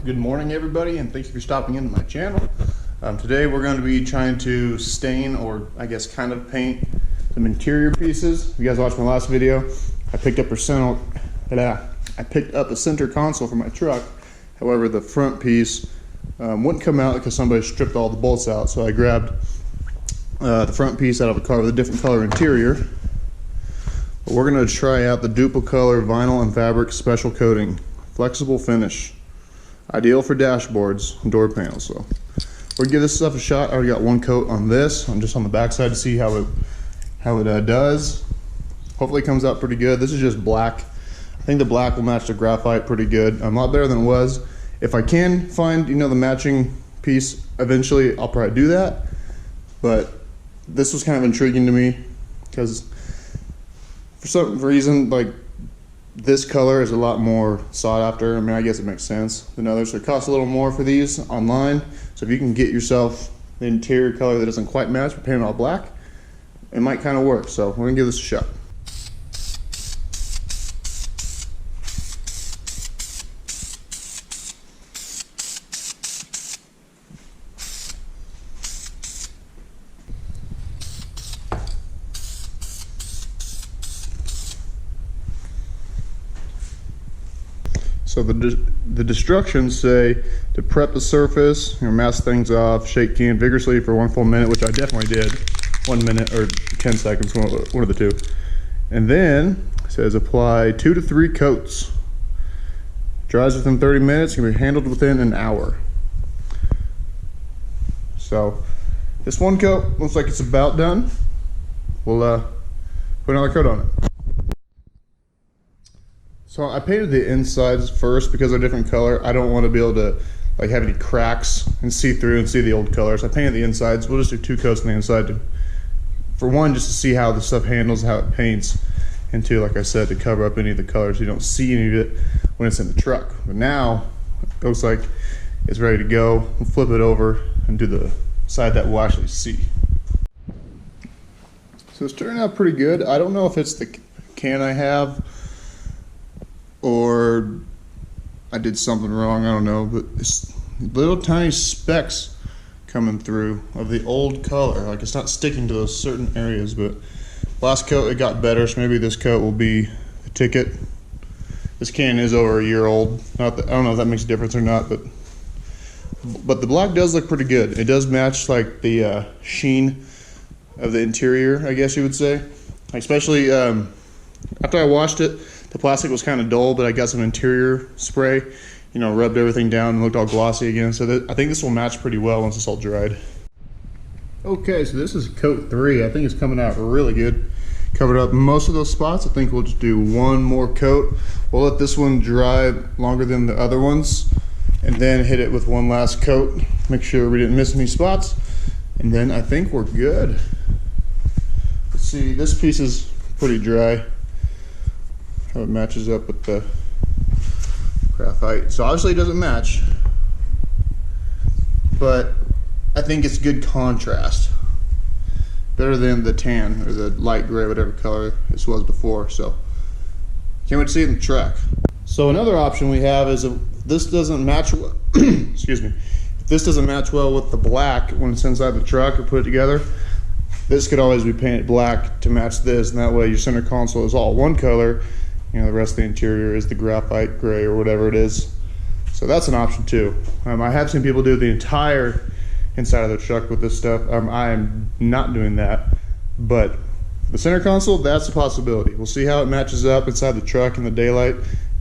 Good morning, everybody, and thank you for stopping into my channel. Today we're going to be trying to stain, or I guess kind of paint, some interior pieces. If you guys watched my last video, I picked up a center console for my truck. However, the front piece wouldn't come out because somebody stripped all the bolts out. So I grabbed the front piece out of a car with a different color interior. But we're going to try out the dupli-color vinyl and fabric special coating, flexible finish. Ideal for dashboards and door panels. So we'll give this stuff a shot. I already got one coat on this. I'm just on the back side to see how it does. Hopefully it comes out pretty good. This is just black. I think the black will match the graphite pretty good. A lot better than it was. If I can find, the matching piece eventually, I'll probably do that. But this was kind of intriguing to me because for some reason, this color is a lot more sought after. I mean, I guess it makes sense than others. So it costs a little more for these online. So if you can get yourself the interior color that doesn't quite match, but paint it all black, it might kind of work. So we're gonna give this a shot. So the instructions say to prep the surface, mask things off, shake can vigorously for 1 full minute, which I definitely did. 1 minute or 10 seconds, one of the two. And then it says apply 2 to 3 coats. Dries within 30 minutes, can be handled within an hour. So this one coat looks like it's about done. We'll put another coat on it. So I painted the insides first because they're different color. I don't want to be able to have any cracks and see through and see the old colors. I painted the insides. We'll just do 2 coats on the inside for one, just to see how the stuff handles, how it paints, and 2, like I said, to cover up any of the colors. You don't see any of it when it's in the truck. But now it looks like it's ready to go. We'll flip it over and do the side that we'll actually see. So it's turning out pretty good. I don't know if it's the can I have, or I did something wrong, I don't know, but it's little tiny specks coming through of the old color. It's not sticking to those certain areas, but last coat it got better, so maybe this coat will be the ticket. This can is over a year old. I don't know if that makes a difference or not, but the black does look pretty good. It does match the sheen of the interior, I guess you would say. Especially after I washed it, the plastic was kind of dull, but I got some interior spray, rubbed everything down and looked all glossy again. So I think this will match pretty well once it's all dried. Okay, so this is coat 3. I think it's coming out really good. Covered up most of those spots. I think we'll just do one more coat. We'll let this one dry longer than the other ones, and then hit it with one last coat. Make sure we didn't miss any spots, and then I think we're good. Let's see, this piece is pretty dry. How it matches up with the graphite. So obviously it doesn't match, but I think it's good contrast. Better than the tan or the light gray, whatever color this was before. So can't wait to see it in the truck. So another option we have is if this doesn't match excuse me, if this doesn't match well with the black when it's inside the truck or put it together, this could always be painted black to match this, and that way your center console is all one color. The rest of the interior is the graphite gray or whatever it is. So that's an option too. I have seen people do the entire inside of the truck with this stuff. I am not doing that, but the center console, that's a possibility. We'll see how it matches up inside the truck in the daylight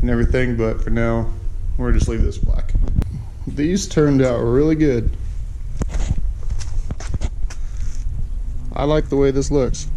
and everything, but for now, we're just leave this black. These turned out really good. I like the way this looks.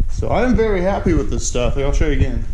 So I am very happy with this stuff. I'll show you again.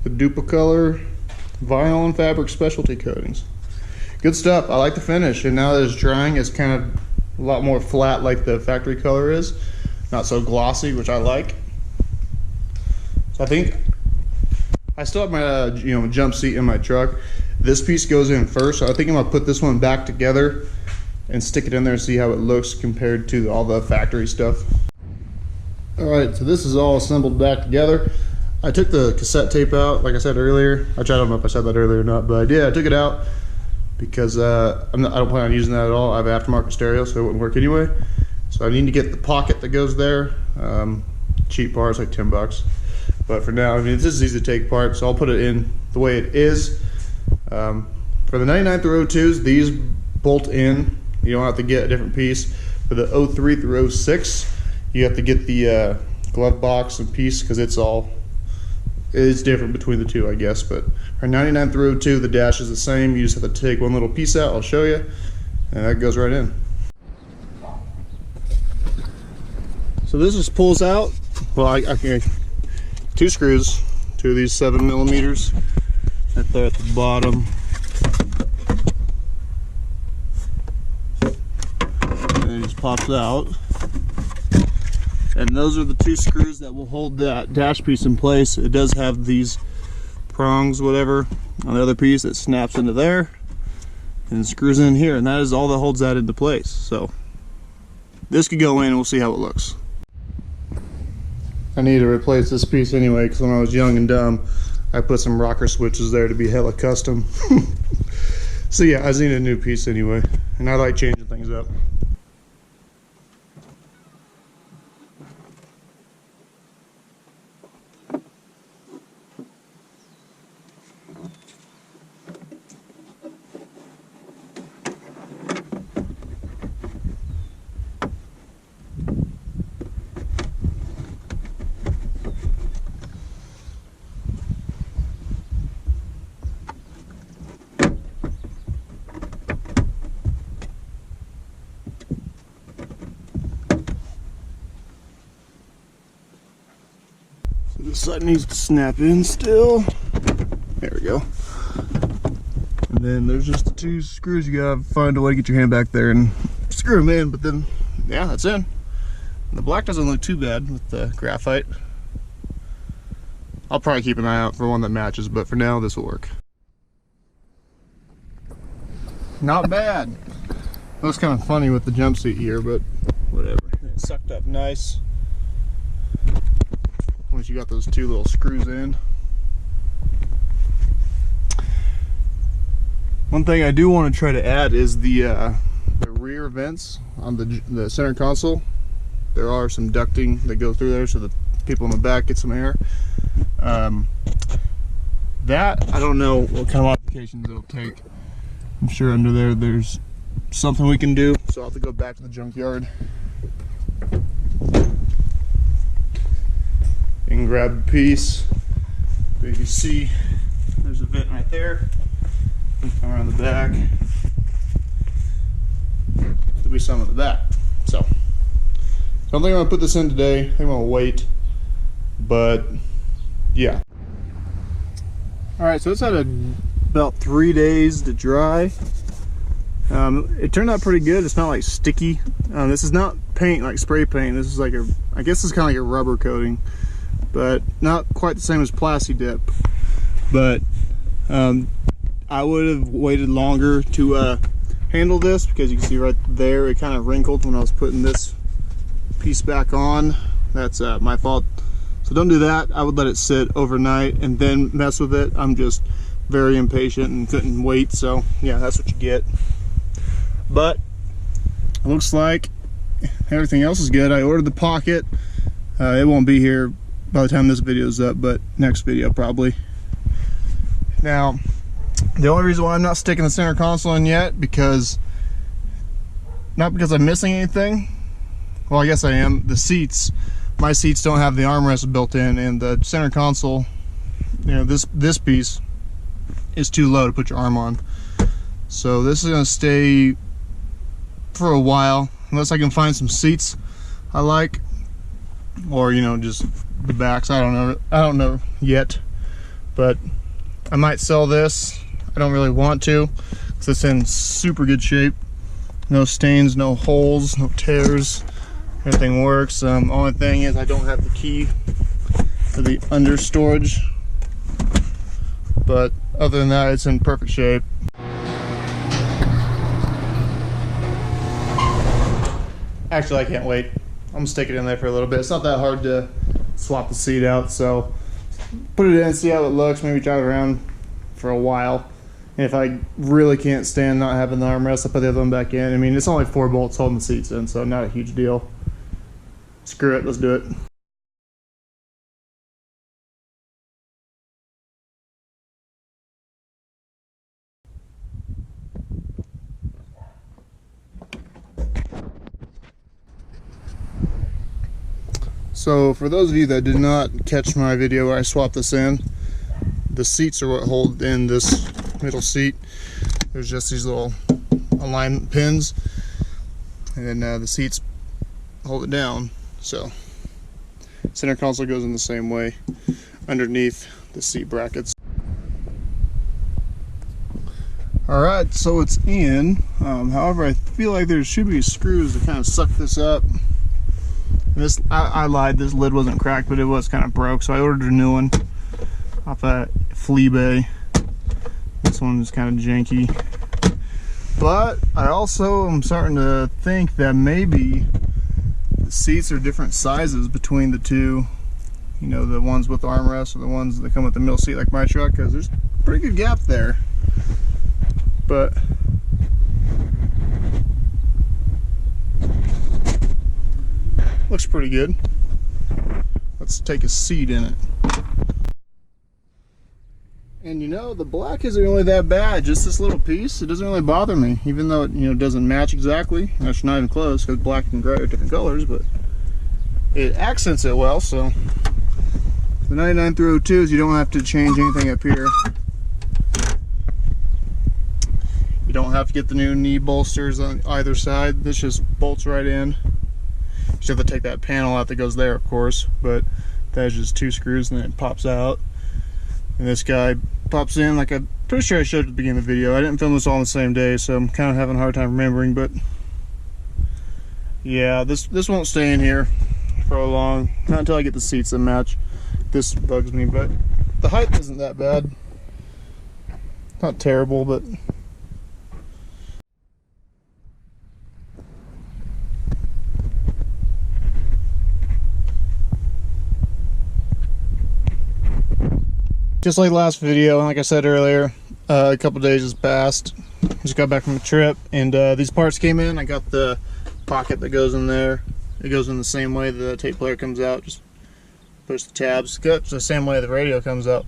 The dupli-color vinyl and fabric specialty coatings. Good stuff. I like the finish, and now that it's drying, it's kind of a lot more flat like the factory color is. Not so glossy, which I like. So I think I still have my jump seat in my truck. This piece goes in first, so I think I'm gonna put this one back together and stick it in there and see how it looks compared to all the factory stuff. All right, so this is all assembled back together. I took the cassette tape out, like I said earlier. I don't know if I said that earlier or not, but I did. I took it out because I don't plan on using that at all. I have an aftermarket stereo, so it wouldn't work anyway. So I need to get the pocket that goes there. Cheap parts, like 10 bucks. But for now, I mean, this is easy to take apart, so I'll put it in the way it is. For the 99 through 02s, these bolt in. You don't have to get a different piece. For the 03 through 06, you have to get the glove box and piece because it's different between the two, I guess. But for 99 through 02, the dash is the same. You just have to take one little piece out. I'll show you, and that goes right in. So this just pulls out. Well, I can 2 screws, 2 of these 7mm, right there at the bottom. And it just pops out. And those are the 2 screws that will hold that dash piece in place. It does have these prongs, whatever, on the other piece that snaps into there and screws in here, and that is all that holds that into place. So this could go in and we'll see how it looks. I need to replace this piece anyway because when I was young and dumb, I put some rocker switches there to be hella custom. So yeah, I just need a new piece anyway, and I like changing things up. This side needs to snap in still. There we go. And then there's just the 2 screws. You gotta find a way to get your hand back there and screw them in, but then, yeah, that's in. And the black doesn't look too bad with the graphite. I'll probably keep an eye out for one that matches, but for now, this will work. Not bad. It looks kind of funny with the jump seat here, but whatever. It's sucked up nice. Once you got those 2 little screws in. One thing I do want to try to add is the rear vents on the center console. There are some ducting that goes through there so the people in the back get some air. That, I don't know what kind of modifications it'll take. I'm sure under there's something we can do, so I'll have to go back to the junkyard and grab a piece. So you can see there's a vent right there. Come around the back. There'll be some at the back. So I don't think I'm gonna put this in today. I think I'm gonna wait. But yeah. Alright, so it's had about 3 days to dry. It turned out pretty good. It's not like sticky. This is not paint like spray paint. This is like I guess it's kind of like a rubber coating, but not quite the same as Plasti Dip. But I would have waited longer to handle this because you can see right there it kind of wrinkled when I was putting this piece back on. That's my fault. So don't do that. I would let it sit overnight and then mess with it. I'm just very impatient and couldn't wait. So yeah, that's what you get. But it looks like everything else is good. I ordered the pocket. It won't be here by the time this video is up, but next video probably. Now, the only reason why I'm not sticking the center console in yet, not because I'm missing anything. Well, I guess I am. The seats, my seats don't have the armrest built in, and the center console, you know, this piece is too low to put your arm on. So this is gonna stay for a while, unless I can find some seats I like, or you know, just the backs. I don't know yet, but I might sell this. I don't really want to because it's in super good shape. No stains, no holes, no tears. Everything works. Only thing is I don't have the key for the under storage, but Other than that, it's in perfect shape. Actually, I can't wait. I'm gonna stick it in there for a little bit. It's not that hard to swap the seat out, so put it in, see how it looks, maybe drive around for a while. And if I really can't stand not having the armrest, I'll put the other one back in. I mean, it's only 4 bolts holding the seats in, so not a huge deal. Screw it, let's do it. So for those of you that did not catch my video where I swapped this in, the seats are what hold in this middle seat. There's just these little alignment pins, and then the seats hold it down. So center console goes in the same way underneath the seat brackets. Alright, so it's in. However, I feel like there should be screws to kind of suck this up. This, I lied, this lid wasn't cracked, but it was kind of broke, so I ordered a new one off at Fleabay. This one is kind of janky. But I also am starting to think that maybe the seats are different sizes between the two. You know, the ones with the armrests or the ones that come with the middle seat like my truck, because there's a pretty good gap there. But looks pretty good. Let's take a seat in it. And you know, the black isn't really that bad, just this little piece. It doesn't really bother me, even though it, you know, doesn't match exactly. It's not even close, because black and gray are different colors, but it accents it well. So the 99 through 02s, you don't have to change anything up here. You don't have to get the new knee bolsters on either side. This just bolts right in. You just have to take that panel out that goes there, of course, but that's just 2 screws and then it pops out. And this guy pops in, like I'm pretty sure I showed at the beginning of the video. I didn't film this all on the same day, so I'm kind of having a hard time remembering, but yeah, this won't stay in here for a long, not until I get the seats that match. This bugs me, but the height isn't that bad. Not terrible, but just like last video, and like I said earlier, a couple days has passed. Just got back from a trip, and these parts came in. I got the pocket that goes in there. It goes in the same way the tape player comes out. Just push the tabs. It's the same way the radio comes out.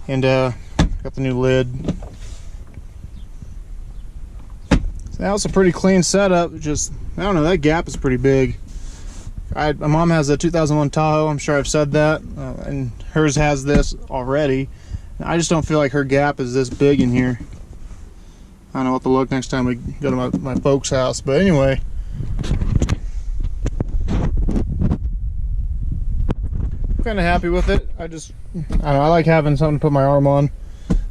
And got the new lid. So now it's a pretty clean setup. Just, I don't know, that gap is pretty big. My mom has a 2001 Tahoe, I'm sure I've said that, and hers has this already. I just don't feel like her gap is this big in here. I don't know what to look next time we go to my folks' house, but anyway. I'm kind of happy with it. I don't know, I like having something to put my arm on.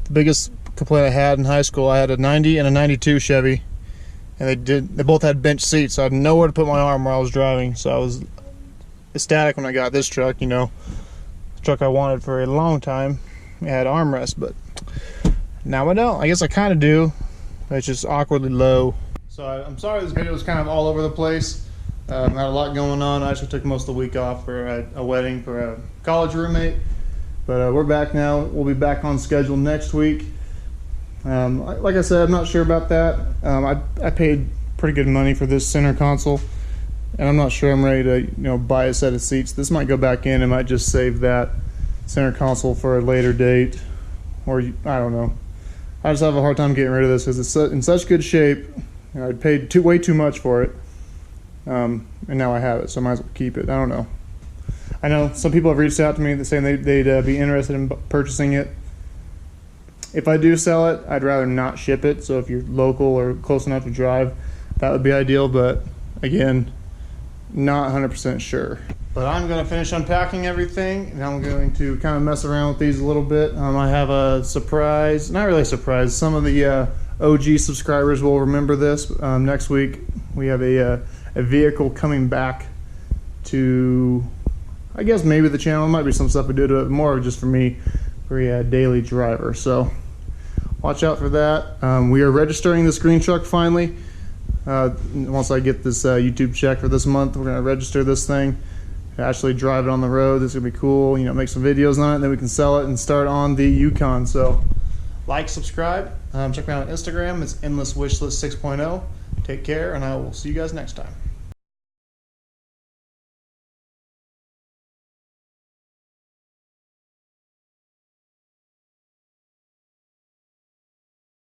The biggest complaint I had in high school, I had a 90 and a 92 Chevy. And they both had bench seats, so I had nowhere to put my arm while I was driving. So I was ecstatic when I got this truck, you know. The truck I wanted for a long time. It had armrest, but now I don't. I guess I kind of do, but it's just awkwardly low. So I'm sorry this video was kind of all over the place. I had a lot going on. I actually took most of the week off for a wedding for a college roommate. But we're back now. We'll be back on schedule next week. Like I said, I'm not sure about that. I paid pretty good money for this center console, and I'm not sure I'm ready to buy a set of seats. This might go back in. I might just save that center console for a later date, or I don't know. I just have a hard time getting rid of this because it's in such good shape. I paid way too much for it, and now I have it, so I might as well keep it. I don't know. I know some people have reached out to me saying they'd be interested in purchasing it. If I do sell it, I'd rather not ship it. So if you're local or close enough to drive, that would be ideal. But again, not 100% sure. But I'm going to finish unpacking everything, and I'm going to kind of mess around with these a little bit. I have a surprise, not really a surprise. Some of the OG subscribers will remember this. Next week, we have a vehicle coming back to, I guess maybe the channel. It might be some stuff we do to it, more just for me. For a daily driver. So watch out for that. We are registering this green truck finally. Once I get this YouTube check for this month, we're gonna register this thing, actually drive it on the road. This is gonna be cool. You know, make some videos on it, and then we can sell it and start on the Yukon. So, like, subscribe, check me out on Instagram. It's endlesswishlist 6.0. Take care, and I will see you guys next time.